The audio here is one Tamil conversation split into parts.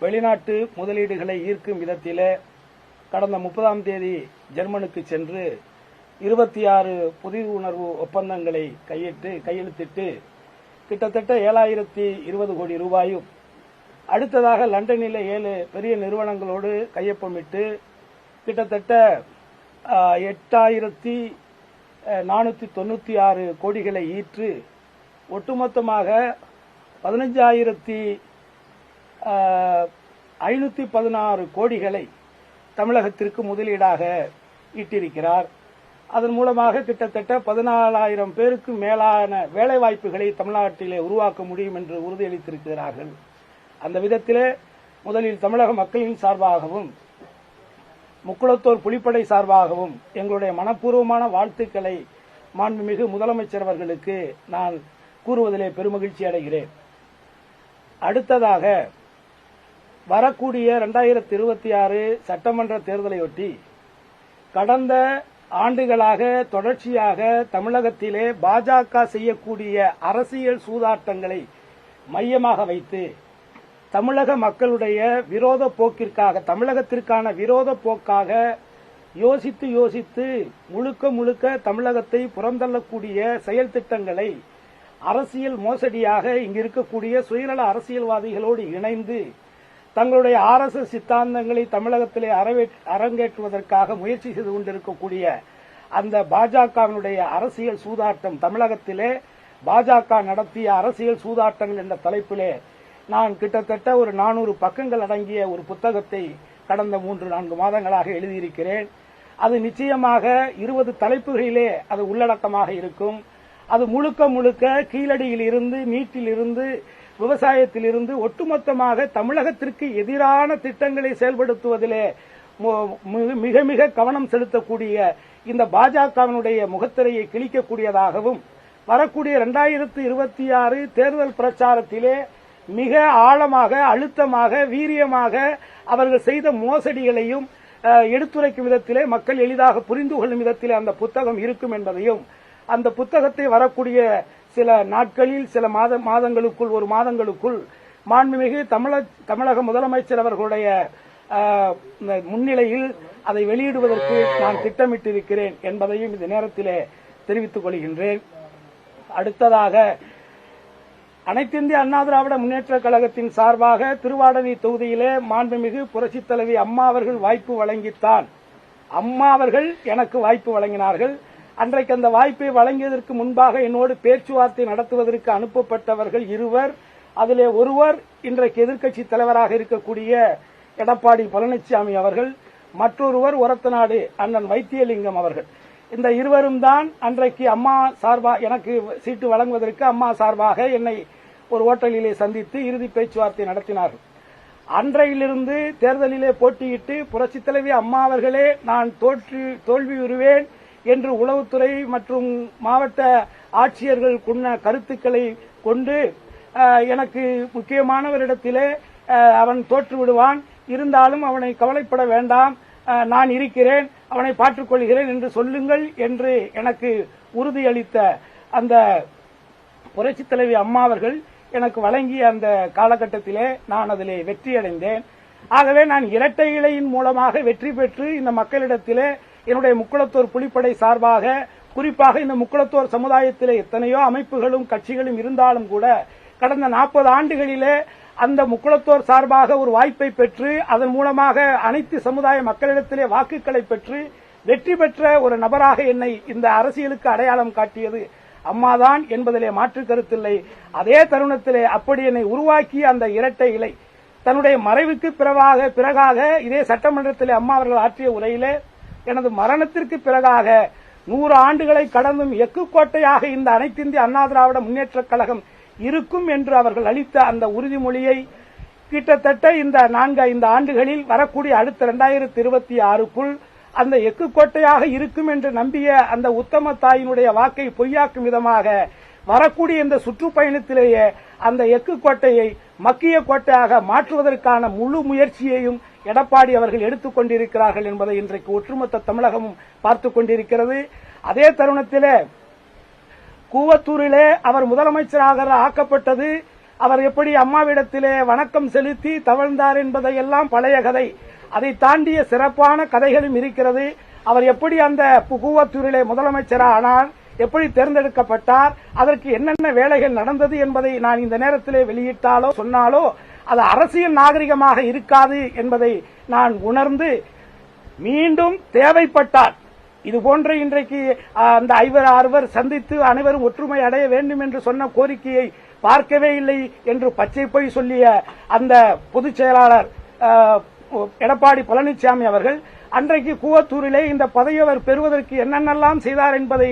வெளிநாட்டு முதலீடுகளை ஈர்க்கும் விதத்திலே கடந்த 30ஆம் தேதி ஜெர்மனுக்கு சென்று 26 புரிந்துணர்வு ஒப்பந்தங்களை கையெழுத்திட்டு கிட்டத்தட்ட 7020 கோடி ரூபாயும், அடுத்ததாக லண்டனில் 7 பெரிய நிறுவனங்களோடு கையொப்பமிட்டு கிட்டத்தட்ட 8496 கோடிகளை ஈற்று ஒட்டுமொத்தமாக 15516 கோடிகளை தமிழகத்திற்கு முதலீடாக ஈட்டிருக்கிறார். அதன் மூலமாக கிட்டத்தட்ட 14,000 பேருக்கு மேலான வேலைவாய்ப்புகளை தமிழ்நாட்டிலே உருவாக்க முடியும் என்று உறுதியளித்திருக்கிறார்கள். அந்த விதத்திலே முதலில் தமிழக மக்களின் சார்பாகவும் முக்குளத்தோர் புலிப்படை சார்பாகவும் எங்களுடைய மனப்பூர்வமான வாழ்த்துக்களை மாண்புமிகு முதலமைச்சர் அவர்களுக்கு நான் கூறுவதிலே பெருமகிழ்ச்சி அடைகிறேன். அடுத்ததாக வரக்கூடிய 2026 சட்டமன்ற தேர்தலையொட்டி கடந்த ஆண்டுகளாக தொடர்ச்சியாக தமிழகத்திலே பாஜக செய்யக்கூடிய அரசியல் சூதாட்டங்களை மையமாக வைத்து தமிழக மக்களுடைய விரோத போக்கிற்காக, தமிழகத்திற்கான விரோத போக்காக யோசித்து முழுக்க தமிழகத்தை புறந்தள்ளக்கூடிய செயல் திட்டங்களை அரசியல் மோசடியாக இங்கு இருக்கக்கூடிய சுயநல அரசியல்வாதிகளோடு இணைந்து தங்களுடைய RSS சித்தாந்தங்களை தமிழகத்திலே அரங்கேற்றுவதற்காக முயற்சி செய்து கொண்டிருக்கக்கூடிய அந்த பாஜகவினுடைய அரசியல் சூதாட்டம், தமிழகத்திலே பாஜக நடத்திய அரசியல் சூதாட்டங்கள் என்ற தலைப்பிலே நான் கிட்டத்தட்ட ஒரு 400 பக்கங்கள் அடங்கிய ஒரு புத்தகத்தை கடந்த 3-4 மாதங்களாக எழுதியிருக்கிறேன். அது நிச்சயமாக 20 தலைப்புகளிலே அது உள்ளடக்கமாக இருக்கும். அது முழுக்க கீழடியில் இருந்து, நீட்டிலிருந்து, விவசாயத்திலிருந்து ஒட்டுமொத்தமாக தமிழகத்திற்கு எதிரான திட்டங்களை செயல்படுத்துவதிலே மிக கவனம் செலுத்தக்கூடிய இந்த பாஜகவினுடைய முகத்திரையை கிழிக்கக்கூடியதாகவும், வரக்கூடிய 2026 தேர்தல் பிரச்சாரத்திலே மிக ஆழமாக, அழுத்தமாக, வீரியமாக அவர்கள் செய்த மோசடிகளையும் எடுத்துரைக்கும் விதத்திலே மக்கள் எளிதாக புரிந்து கொள்ளும் விதத்திலே அந்த புத்தகம் இருக்கும் என்பதையும், அந்த புத்தகத்தை வரக்கூடிய சில நாட்களில், சில மாதங்களுக்குள், ஒரு மாதங்களுக்குள் மாண்புமிகு தமிழக முதலமைச்சர் அவர்களுடைய முன்னிலையில் அதை வெளியிடுவதற்கு நான் திட்டமிட்டிருக்கிறேன் என்பதையும் இந்த நேரத்திலே தெரிவித்துக் கொள்கின்றேன். அடுத்ததாக அனைத்திந்திய அண்ணா திராவிட முன்னேற்றக் கழகத்தின் சார்பாக திருவாடனை தொகுதியிலே மாண்புமிகு புரட்சித் தலைவி அம்மா அவர்கள் வாய்ப்பு வழங்கித்தான். அம்மா அவர்கள் எனக்கு வாய்ப்பு வழங்கினார்கள். அன்றைக்கு அந்த வாய்ப்பை வழங்கியதற்கு முன்பாக என்னோடு பேச்சுவார்த்தை நடத்துவதற்கு அனுப்பப்பட்டவர்கள் 2. அதிலே ஒருவர் இன்றைக்கு எதிர்க்கட்சி தலைவராக இருக்கக்கூடிய எடப்பாடி பழனிசாமி அவர்கள், மற்றொருவர் ஒரத்தநாடு அண்ணன் வைத்தியலிங்கம் அவர்கள். இந்த இருவரும் தான் அன்றைக்கு அம்மா சார்பாக எனக்கு சீட்டு வழங்குவதற்கு அம்மா சார்பாக என்னை ஒரு ஓட்டலிலே சந்தித்து இறுதி பேச்சுவார்த்தை நடத்தினார்கள். அன்றையிலிருந்து தேர்தலிலே போட்டியிட்டு புரட்சித் தலைவி அம்மா அவர்களே நான் தோல்வியுறுவேன் என்று உளவுத்துறை மற்றும் மாவட்ட ஆட்சியர்கள் கொண்ட கருத்துக்களை கொண்டு எனக்கு முக்கியமானவரிடத்திலே அவன் தோற்று விடுவான், இருந்தாலும் அவனை கவலைப்பட வேண்டாம், நான் இருக்கிறேன், அவனை பார்த்துக் கொள்கிறேன் என்று சொல்லுங்கள் என்று எனக்கு உறுதியளித்த அந்த புரட்சித் தலைவி அம்மா அவர்கள் எனக்கு வழங்கிய அந்த காலகட்டத்திலே நான் அதிலே வெற்றியடைந்தேன். ஆகவே நான் இரட்டை இலையின் மூலமாக வெற்றி பெற்று இந்த மக்களிடத்திலே என்னுடைய முக்குளத்தோர் புலிப்படை சார்பாக, குறிப்பாக இந்த முக்குளத்தோர் சமுதாயத்திலே எத்தனையோ அமைப்புகளும் கட்சிகளும் இருந்தாலும் கூட கடந்த 40 ஆண்டுகளிலே அந்த முக்குளத்தோர் சார்பாக ஒரு வாய்ப்பை பெற்று அதன் மூலமாக அனைத்து சமுதாய மக்களிடத்திலே வாக்குகளை பெற்று வெற்றி பெற்ற ஒரு நபராக என்னை இந்த அரசியலுக்கு அடையாளம் காட்டியது அம்மாதான் என்பதிலே மாற்று கருத்தில்லை. அதே தருணத்திலே அப்படி என்னை உருவாக்கிய அந்த இரட்டை இலை தன்னுடைய மறைவுக்கு பிறகாக இதே சட்டமன்றத்திலே அம்மா அவர்கள் ஆற்றிய உரையிலே எனது மரணத்திற்கு பிறகாக 100 ஆண்டுகளை கடந்தும் எக்கு கோட்டையாக இந்த அனைத்திந்திய அண்ணா திராவிட முன்னேற்றக் கழகம் இருக்கும் என்று அவர்கள் அளித்த அந்த உறுதிமொழியை கிட்டத்தட்ட இந்த 4-5 ஆண்டுகளில் வரக்கூடிய அடுத்த 2026க்குள் அந்த எக்கு கோட்டையாக இருக்கும் என்று நம்பிய அந்த உத்தம தாயினுடைய வாக்கை பொய்யாக்கும் விதமாக வரக்கூடிய இந்த சுற்றுப்பயணத்திலேயே அந்த எக்கு கோட்டையை மக்கிய கோட்டையாக மாற்றுவதற்கான முழு முயற்சியையும் எடப்பாடி அவர்கள் எடுத்துக் கொண்டிருக்கிறார்கள் என்பதை இன்றைக்கு ஒட்டுமொத்த தமிழகமும் பார்த்துக் கொண்டிருக்கிறது. அதே தருணத்திலே கூவத்தூரிலே அவர் முதலமைச்சராக ஆக்கப்பட்டது அவர் எப்படி அம்மாவிடத்திலே வணக்கம் செலுத்தி தவழ்ந்தார் என்பதையெல்லாம் பழைய கதை. அதை தாண்டிய சிறப்பான கதைகளும் இருக்கிறது. அவர் எப்படி அந்த கூவத்தூரிலே முதலமைச்சராக ஆனார், எப்படி தேர்ந்தெடுக்கப்பட்டார், அதற்கு என்னென்ன வேலைகள் நடந்தது என்பதை நான் இந்த நேரத்திலே வெளியிட்டாலோ சொன்னாலோ அது அரசியல் நாகரிகமாக இருக்காது என்பதை நான் உணர்ந்து மீண்டும் தேவைப்பட்டால் இதுபோன்ற இன்றைக்கு அந்த அறுவர் சந்தித்து அனைவரும் ஒற்றுமை அடைய வேண்டும் என்று சொன்ன கோரிக்கையை பார்க்கவே இல்லை என்று பச்சை பொய் சொல்லிய அந்த பொதுச் செயலாளர் எடப்பாடி பழனிசாமி அவர்கள் அன்றைக்கு கூவத்தூரிலே இந்த பதவி அவர் பெறுவதற்கு என்னென்னலாம் செய்தார் என்பதை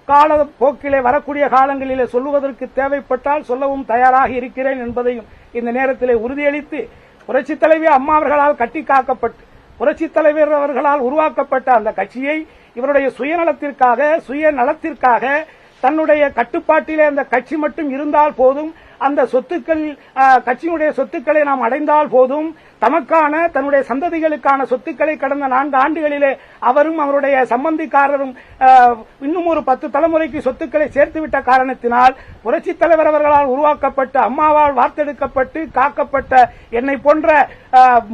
காலப்போக்கிலே வரக்கூடிய காலங்களிலே சொல்லுவதற்கு தேவைப்பட்டால் சொல்லவும் தயாராக இருக்கிறேன் என்பதையும் இந்த நேரத்திலே உறுதியளித்து, புரட்சித் தலைவி அம்மா அவர்களால் கட்டி காக்கப்பட்டு புரட்சித் தலைவர் அவர்களால் உருவாக்கப்பட்ட அந்த கட்சியை இவருடைய சுயநலத்திற்காக சுயநலத்திற்காக தன்னுடைய கட்டுப்பாட்டிலே அந்த கட்சி மட்டும் இருந்தால் போதும், அந்த சொத்துக்கள் கட்சியினுடைய சொத்துக்களை நாம் அடைந்தால் போதும், தமக்கான தன்னுடைய சந்ததிகளுக்கான சொத்துக்களை கடந்த 4 ஆண்டுகளிலே அவரும் அவருடைய சம்பந்திக்காரரும் இன்னும் ஒரு 10 தலைமுறைக்கு சொத்துக்களை சேர்த்துவிட்ட காரணத்தினால் புரட்சித் தலைவர் அவர்களால் உருவாக்கப்பட்ட அம்மாவால் வார்த்தெடுக்கப்பட்டு காக்கப்பட்ட என்னை போன்ற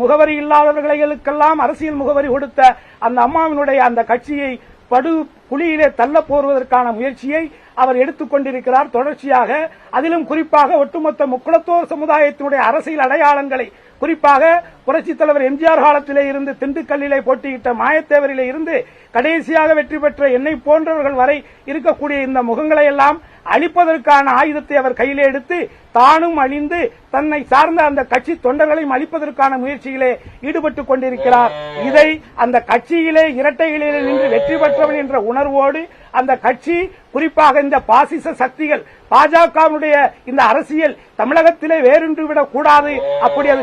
முகவரி இல்லாதவர்களுக்கெல்லாம் அரசியல் முகவரி கொடுத்த அந்த அம்மாவினுடைய அந்த கட்சியை படு குழியிலே தள்ள போடுவதற்கான முயற்சியை அவர் எடுத்துக் கொண்டிருக்கிறார். தொடர்ச்சியாக அதிலும் குறிப்பாக ஒட்டுமொத்த முக்குளத்தோர் சமுதாயத்தினுடைய அரசியல் அடையாளங்களை, குறிப்பாக புரட்சித் தலைவர் எம்ஜிஆர் காலத்திலே இருந்து திண்டுக்கல்லிலே போட்டியிட்ட மாயத்தேவரிலே இருந்து கடைசியாக வெற்றி பெற்ற என்னை போன்றவர்கள் வரை இருக்கக்கூடிய இந்த முகங்களை எல்லாம் அழிப்பதற்கான ஆயுதத்தை அவர் கையிலே எடுத்து தானும் அழிந்து தன்னை சார்ந்த அந்த கட்சி தொண்டர்களையும் அழிப்பதற்கான முயற்சியிலே ஈடுபட்டுக் கொண்டிருக்கிறார். இதை அந்த கட்சியிலே இரட்டையிலே நின்று வெற்றி பெற்றவன் என்ற உணர்வோடு அந்த கட்சி, குறிப்பாக இந்த பாசிச சக்திகள் பாஜகவுடைய இந்த அரசியல் தமிழகத்திலே வேரூன்றிவிடக் கூடாது, அப்படி அது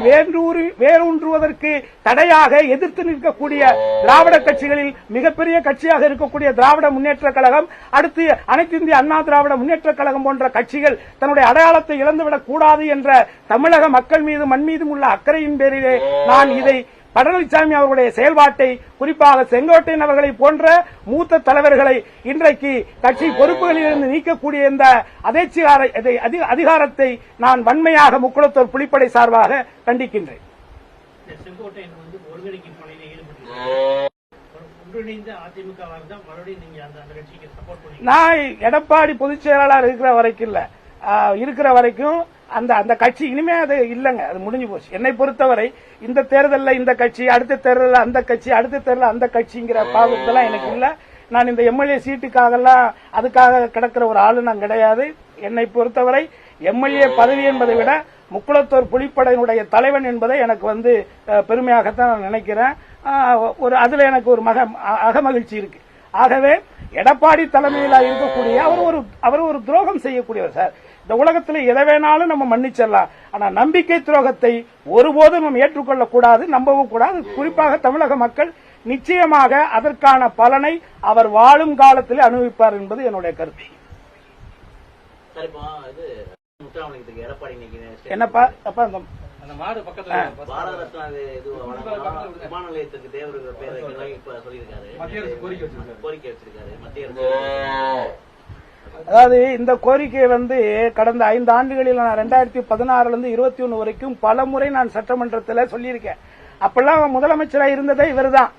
வேரூன்றுவதற்கு தடையாக எதிர்த்து நிற்கக்கூடிய திராவிட கட்சிகளில் மிகப்பெரிய கட்சியாக இருக்கக்கூடிய திராவிட முன்னேற்ற கழகம், அடுத்து அனைத்து இந்திய அண்ணா திராவிட முன்னேற்ற கழகம் போன்ற கட்சிகள் தன்னுடைய அடையாளத்தை இழந்துவிடக் கூடாது என்ற தமிழக மக்கள் மீது மண் மீதும் உள்ள அக்கறையின் பேரிலே நான் இதை பழனிசாமி அவர்களுடைய செயல்பாட்டை, குறிப்பாக செங்கோட்டையன் அவர்களை போன்ற மூத்த தலைவர்களை இன்றைக்கு கட்சி பொறுப்புகளில் இருந்து நீக்கக்கூடிய இந்த அதிகாரத்தை நான் வன்மையாக முக்குளத்தோர் புலிப்படை சார்பாக கண்டிக்கின்றேன். நான் எடப்பாடி பொதுச் செயலாளர் இருக்கிற வரைக்கும் அந்த கட்சி இனிமே அது இல்லங்க, அது முடிஞ்சு போச்சு. என்னை பொறுத்தவரை இந்த தேர்தலில் இந்த கட்சி, அடுத்த தேர்தலில் அந்த கட்சி, அடுத்த தேர்தலில் அந்த கட்சிங்கிற பாவத்தெல்லாம் எனக்கு இல்ல. நான் இந்த எம்எல்ஏ சீட்டுக்காகலாம் அதுக்காக கிடக்கிற ஒரு ஆளு நான் கிடையாது. என்னை பொறுத்தவரை எம்எல்ஏ பதவி என்பதை விட முக்குளத்தோர் புலிப்படையினுடைய தலைவன் என்பதை எனக்கு பெருமையாகத்தான் நான் நினைக்கிறேன். அதுல எனக்கு ஒரு அகமகிழ்ச்சி இருக்கு. ஆகவே எடப்பாடி தலைமையில் இருக்கக்கூடிய அவர் ஒரு துரோகம் செய்யக்கூடியவர் சார். இந்த உலகத்தில் எதை வேணாலும் நம்ம மன்னிச்சிடலாம், ஆனா நம்பிக்கை துரோகத்தை ஒருபோதும் நம்ம ஏற்றுக்கொள்ளக்கூடாது, நம்பவும் கூடாது. குறிப்பாக தமிழக மக்கள் நிச்சயமாக அதற்கான பலனை அவர் வாழும் காலத்தில் அனுபவிப்பார் என்பது என்னுடைய கருத்து. என்னப்பா அப்பா அதாவது இந்த கோரிக்கையை கடந்த 5 ஆண்டுகளில் நான் 2016 21 வரைக்கும் பல முறை நான் சட்டமன்றத்தில் சொல்லியிருக்கேன். அப்பெல்லாம் முதலமைச்சராக இருந்ததே இவர்தான்.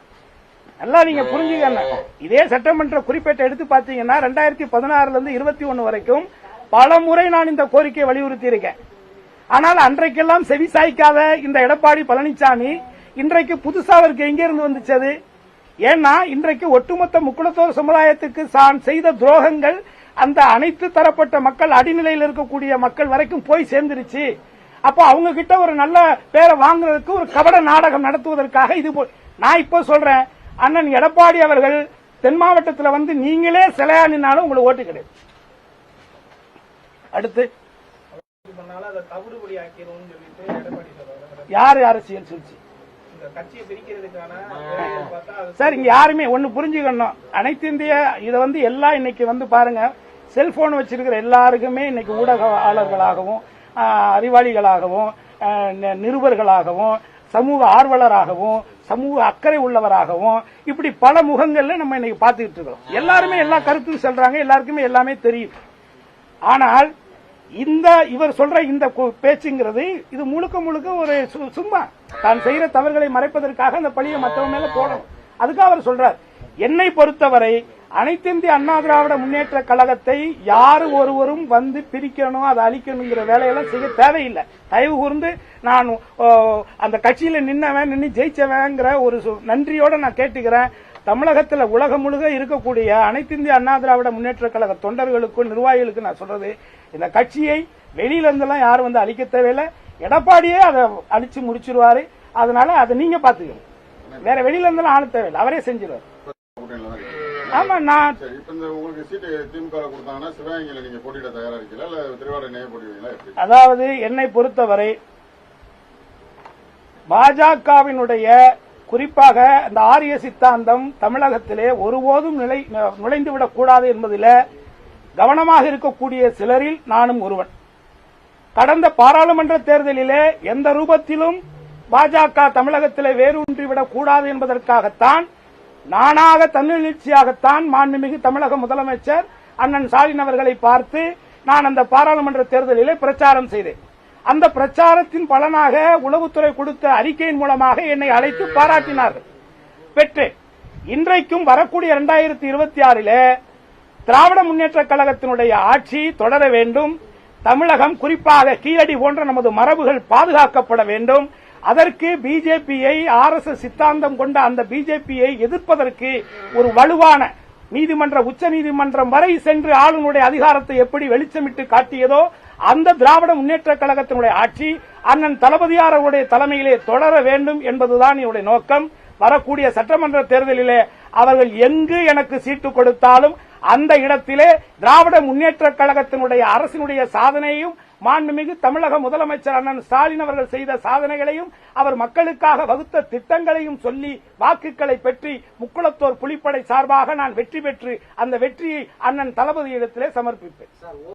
நல்லா நீங்க புரிஞ்சுக்கணும். இதே சட்டமன்ற குறிப்பேட்டை எடுத்து பாத்தீங்கன்னா 2016 21 வரைக்கும் பல முறை நான் இந்த கோரிக்கையை வலியுறுத்தி இருக்கேன். ஆனால் அன்றைக்கெல்லாம் செவிசாய்க்காத இந்த எடப்பாடி பழனிசாமி இன்றைக்கு புதுசா அவருக்கு எங்க இருந்து வந்துச்சது? ஏன்னா இன்றைக்கு ஒட்டுமொத்த முக்குளத்தோர் சமுதாயத்துக்கு தான் செய்த துரோகங்கள் அந்த அனைத்து தரப்பட்ட மக்கள், அடிநிலையில் இருக்கக்கூடிய மக்கள் வரைக்கும் போய் சேர்ந்துருச்சு. அப்போ அவங்க கிட்ட ஒரு நல்ல பேரை வாங்குறதுக்கு ஒரு கபட நாடகம் நடத்துவதற்காக இது நான் இப்போ சொல்றேன், அண்ணன் எடப்பாடி அவர்கள் தென் மாவட்டத்தில் நீங்களே சிலையா நின்னாலும் உங்களுக்கு ஓட்டு கிடையாது. அடுத்து யாரு அரசியல் சூழ்ச்சி சார்? இங்க யாருமே ஒன்னு புரிஞ்சுக்கணும். அனைத்து இந்திய இதை எல்லாம் இன்னைக்கு பாருங்க, செல்போன் வச்சிருக்கிற எல்லாருக்குமே இன்னைக்கு ஊடகவாளர்களாகவும் அறிவாளிகளாகவும் நிருபர்களாகவும் சமூக ஆர்வலராகவும் சமூக அக்கறை உள்ளவராகவும் இப்படி பல முகங்கள்ல நம்ம இன்னைக்கு பார்த்துக்கிட்டு இருக்கோம். எல்லாருமே எல்லா கருத்தும் சொல்றாங்க, எல்லாருக்குமே எல்லாமே தெரியும். ஆனால் இவர் சொல்ற இந்த பேச்சுங்கிறது இது முழுக்க முழுக்க ஒரு சும்மா தான் செய்யற தவறுகளை மறைப்பதற்காக அந்த பழியை மற்றவங்க மேல போடணும். அதுக்காக அவர் சொல்றார், என்னை பொறுத்தவரை அனைத்திந்திய அண்ணா திராவிட முன்னேற்ற கழகத்தை யாரு ஒருவரும் வந்து பிரிக்கணும், அதை அழிக்கணுங்கிற வேலையெல்லாம் செய்ய தேவையில்லை. தயவு கூர்ந்து நான் அந்த கட்சியில நின்று ஜெயிச்சவங்கிற ஒரு நன்றியோட நான் கேட்டுக்கிறேன். தமிழகத்தில் உலகம் முழுக இருக்கக்கூடிய அனைத்திந்திய அண்ணா திராவிட முன்னேற்ற கழக தொண்டர்களுக்கும் நிர்வாகிகளுக்கு நான் சொல்றது, இந்த கட்சியை வெளியில இருந்தெல்லாம் யாரும் வந்து அழிக்க தேவையில்லை. எடப்பாடியே அதை அழிச்சு முடிச்சிருவாரு. அதனால அதை நீங்க பாத்துக்கணும். வேற வெளியில இருந்தெல்லாம் ஆள தேவையில்லை, அவரே செஞ்சிருவாரு. ஆமா, நான் உங்களுக்கு சீட்டு திமுக கொடுத்தாங்கன்னா சிவகங்கையில நீங்க போட்டியிட தயாரா இருக்கீங்களா, இல்ல திருவாரூர் போட்டிடுவீங்களா? அதாவது என்னை பொறுத்தவரை பாஜகவினுடைய குறிப்பாக இந்த ஆரிய சித்தாந்தம் தமிழகத்திலே ஒருபோதும் நுழைந்துவிடக் கூடாது என்பதில் கவனமாக இருக்கக்கூடிய சிலரில் நானும் ஒருவன். கடந்த பாராளுமன்ற தேர்தலிலே எந்த ரூபத்திலும் பாஜக தமிழகத்திலே வேரூன்றிவிடக் கூடாது என்பதற்காகத்தான் நானாக தன்னெழுச்சியாகத்தான் மாண்புமிகு தமிழக முதலமைச்சர் அண்ணன் ஸ்டாலின் அவர்களை பார்த்து நான் அந்த பாராளுமன்ற தேர்தலிலே பிரச்சாரம் செய்தேன். அந்த பிரச்சாரத்தின் பலனாக உளவுத்துறை கொடுத்த அறிக்கையின் மூலமாக என்னை அழைத்து பாராட்டினார்கள், பெற்றேன். இன்றைக்கும் வரக்கூடிய 2026 திராவிட முன்னேற்ற கழகத்தினுடைய ஆட்சி தொடர வேண்டும். தமிழகம் குறிப்பாக கீழடி போன்ற நமது மரபுகள் பாதுகாக்கப்பட வேண்டும். அதற்கு பிஜேபியை RSS சித்தாந்தம் கொண்ட அந்த பிஜேபியை எதிர்ப்பதற்கு ஒரு வலுவான நீதிமன்ற உச்ச நீதிமன்றம் வரை சென்று ஆளுநருடைய அதிகாரத்தை எப்படி வெளிச்சமிட்டு காட்டியதோ அந்த திராவிட முன்னேற்ற கழகத்தினுடைய ஆட்சி அண்ணன் தளபதியார் அவருடைய தலைமையிலே தொடர வேண்டும் என்பதுதான் என்னுடைய நோக்கம். வரக்கூடிய சட்டமன்ற தேர்தலிலே அவர்கள் எங்கு எனக்கு சீட்டு கொடுத்தாலும் அந்த இடத்திலே திராவிட முன்னேற்ற கழகத்தினுடைய அரசினுடைய சாதனையும் மாண்புமிகு தமிழக முதலமைச்சர் அண்ணன் ஸ்டாலின் அவர்கள் செய்த சாதனைகளையும் அவர் மக்களுக்காக வகுத்த திட்டங்களையும் சொல்லி வாக்குகளை பெற்று முக்குளத்தோர் புலிப்படை சார்பாக நான் வெற்றி பெற்று அந்த வெற்றியை அண்ணன் தளபதியிடத்திலே சமர்ப்பிப்பேன்.